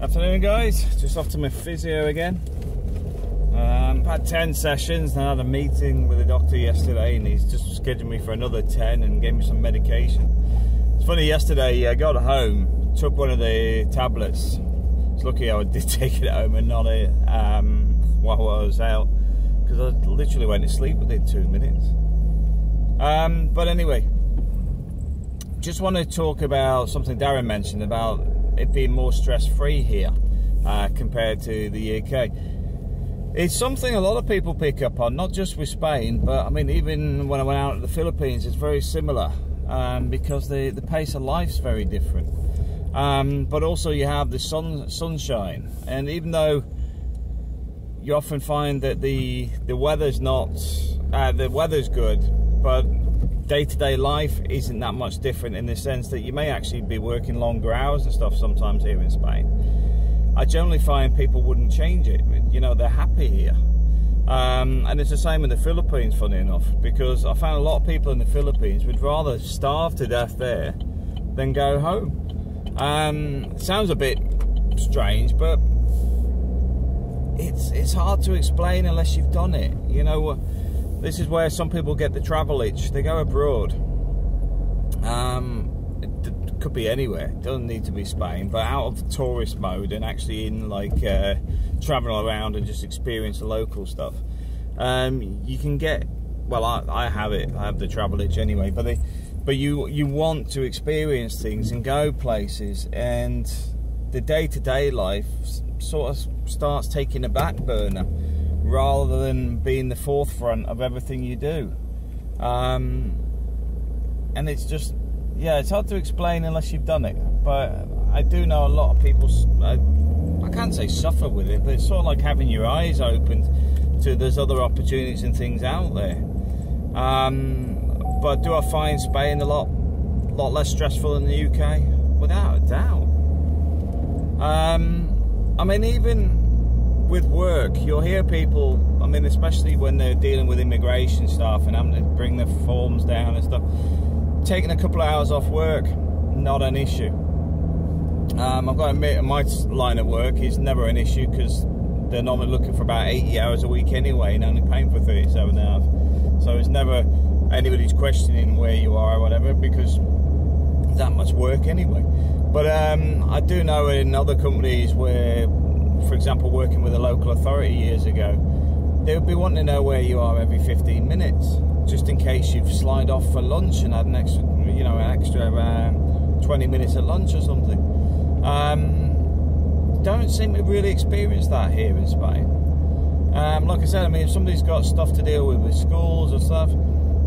Afternoon guys, just off to my physio again. Had 10 sessions and I had a meeting with the doctor yesterday and he's just scheduled me for another 10 and gave me some medication. It's funny, yesterday I got home, took one of the tablets. It's lucky I did take it home and not it while I was out, because I literally went to sleep within 2 minutes. But anyway, just want to talk about something Darren mentioned about it being more stress-free here compared to the UK. It's something a lot of people pick up on, not just with Spain, but I mean even when I went out to the Philippines, it's very similar because the pace of life's very different. But also you have the sunshine, and even though you often find that the weather's not the weather's good, but day-to-day life isn't that much different, in the sense that you may actually be working longer hours and stuff sometimes here in Spain. I generally find people wouldn't change it. You know, they're happy here. And it's the same in the Philippines, funny enough, because I found a lot of people in the Philippines would rather starve to death there than go home. Sounds a bit strange, but it's hard to explain unless you've done it. You know, this is where some people get the travel itch. They go abroad. It could be anywhere. It doesn't need to be Spain, but out of tourist mode and actually in like traveling around and just experience the local stuff. You can get, well, I have it. I have the travel itch anyway. But you want to experience things and go places, and the day-to-day life sort of starts taking a back burner, rather than being the forefront of everything you do. And it's just, yeah, it's hard to explain unless you've done it. But I do know a lot of people, I can't say suffer with it, but it's sort of like having your eyes opened to there's other opportunities and things out there. But do I find Spain a lot less stressful than the UK? Without a doubt. I mean, even with work, you'll hear people, I mean, especially when they're dealing with immigration stuff and having to bring their forms down and stuff, taking a couple of hours off work, not an issue. I've got to admit, my line of work is never an issue, because they're normally looking for about 80 hours a week anyway and only paying for 37 hours. So it's never anybody's questioning where you are or whatever, because there's that much work anyway. But I do know in other companies where, for example, working with a local authority years ago, they would be wanting to know where you are every 15 minutes, just in case you've slid off for lunch and had an extra, you know, an extra 20 minutes at lunch or something. Don't seem to really experience that here in Spain. Like I said, I mean, if somebody's got stuff to deal with schools or stuff,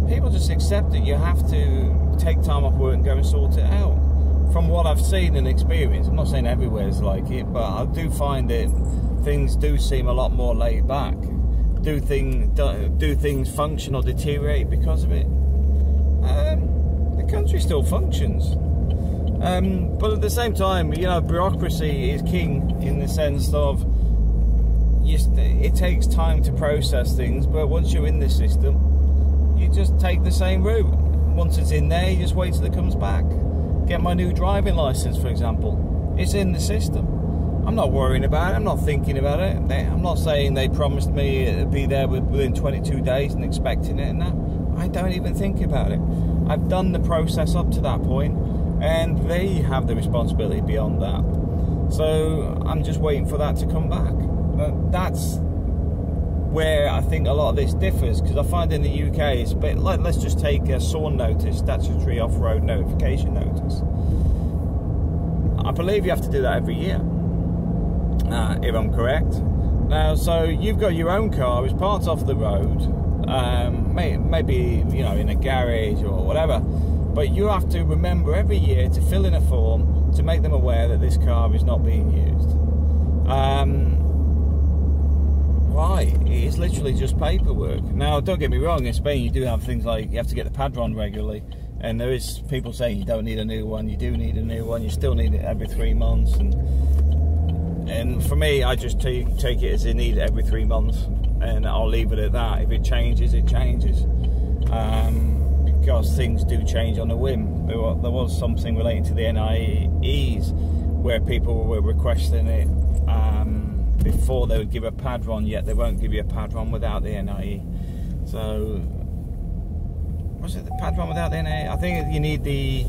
people just accept it. You have to take time off work and go and sort it out. From what I've seen and experienced, I'm not saying everywhere's like it, but I do find it, things do seem a lot more laid back. Do things function or deteriorate because of it? The country still functions. But at the same time, you know, bureaucracy is king, in the sense of it takes time to process things, but once you're in the system, you just take the same route. Once it's in there, you just wait till it comes back. Get my new driving license, for example. It's in the system. I'm not worrying about it. I'm not thinking about it. I'm not saying they promised me it'd be there within 22 days and expecting it and that. I don't even think about it. I've done the process up to that point, and they have the responsibility beyond that. So I'm just waiting for that to come back. But that's where I think a lot of this differs, because I find in the UK it's a bit like, let's just take a SORN notice, statutory off-road notification notice. I believe you have to do that every year, if I'm correct. Now, so you've got your own car, it's parked off the road, maybe, you know, in a garage or whatever, but you have to remember every year to fill in a form to make them aware that this car is not being used. Why? It's literally just paperwork. Now, don't get me wrong, in Spain you do have things like you have to get the padron regularly, and there is people saying you don't need a new one, you do need a new one, you still need it every 3 months, and for me, I just take it as you need it every 3 months, and I'll leave it at that. If it changes, it changes. Because things do change on a whim. There was something relating to the NIEs where people were requesting it before they would give a Padron, yet they won't give you a Padron without the NIE. So, was it the Padron without the NIE? I think you need they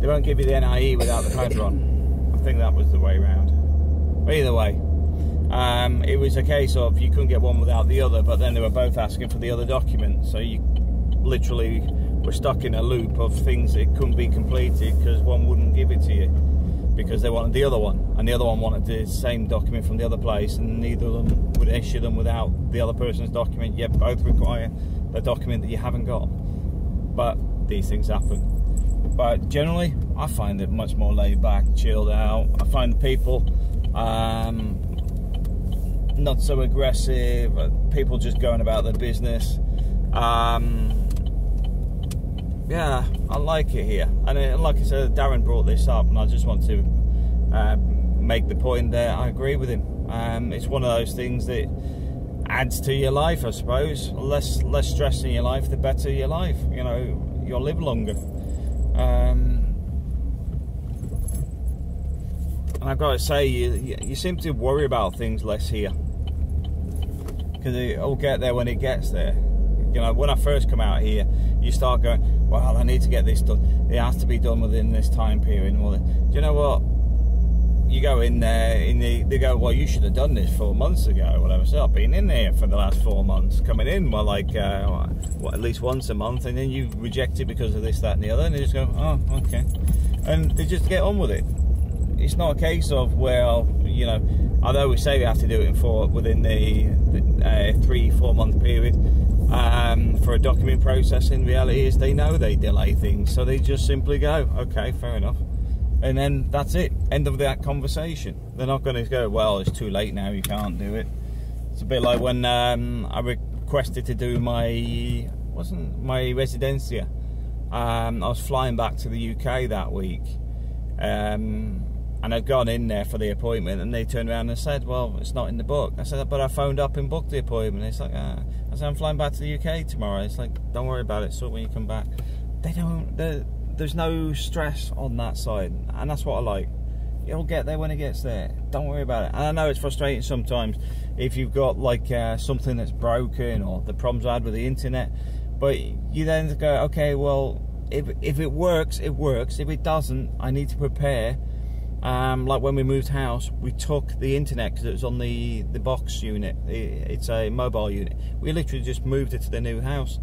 won't give you the NIE without the Padron. I think that was the way around. But either way, it was a case of you couldn't get one without the other, but then they were both asking for the other document, so you literally were stuck in a loop of things that couldn't be completed because one wouldn't give it to you because they wanted the other one, and the other one wanted the same document from the other place, and neither of them would issue them without the other person's document, yet both require the document that you haven't got. But these things happen. But generally, I find it much more laid back, chilled out. I find people not so aggressive, people just going about their business. Yeah, I like it here. And like I said, Darren brought this up, and I just want to make the point there. I agree with him. It's one of those things that adds to your life, I suppose. Less stress in your life, the better your life. You know, you'll live longer. And I've got to say, you seem to worry about things less here, because it'll get there when it gets there. You know, when I first come out here, you start going, well, I need to get this done. It has to be done within this time period. Well, do you know what? You go in there, they go, well, you should have done this 4 months ago, or whatever. So I've been in there for the last 4 months, coming in, well, like, at least once a month, and then you reject it because of this, that, and the other, and they just go, oh, okay. And they just get on with it. It's not a case of, well, you know, although we say we have to do it within the 3-4 month period, for a document processing, reality is they know they delay things, so they just simply go, okay, fair enough, and then that's it, end of that conversation. They're not going to go, well, it's too late now, you can't do it. It's a bit like when I requested to do my residencia. I was flying back to the UK that week, and I'd gone in there for the appointment, and they turned around and said, well, it's not in the book. I said, but I phoned up and booked the appointment. It's like, I said, I'm flying back to the UK tomorrow. It's like, don't worry about it, sort when you come back. There's no stress on that side, and that's what I like. It'll get there when it gets there. Don't worry about it. And I know it's frustrating sometimes if you've got like something that's broken, or the problems I had with the internet, but you then go, okay, well, if it works, it works. If it doesn't, I need to prepare. Like when we moved house, we took the internet because it was on the box unit. It's a mobile unit. We literally just moved it to the new house,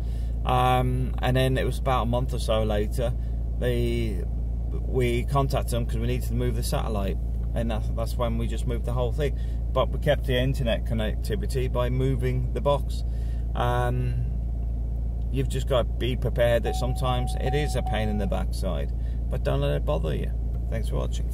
and then it was about a month or so later, we contacted them because we needed to move the satellite, and that's when we just moved the whole thing. But we kept the internet connectivity by moving the box. You've just got to be prepared that sometimes it is a pain in the backside, but don't let it bother you. Thanks for watching.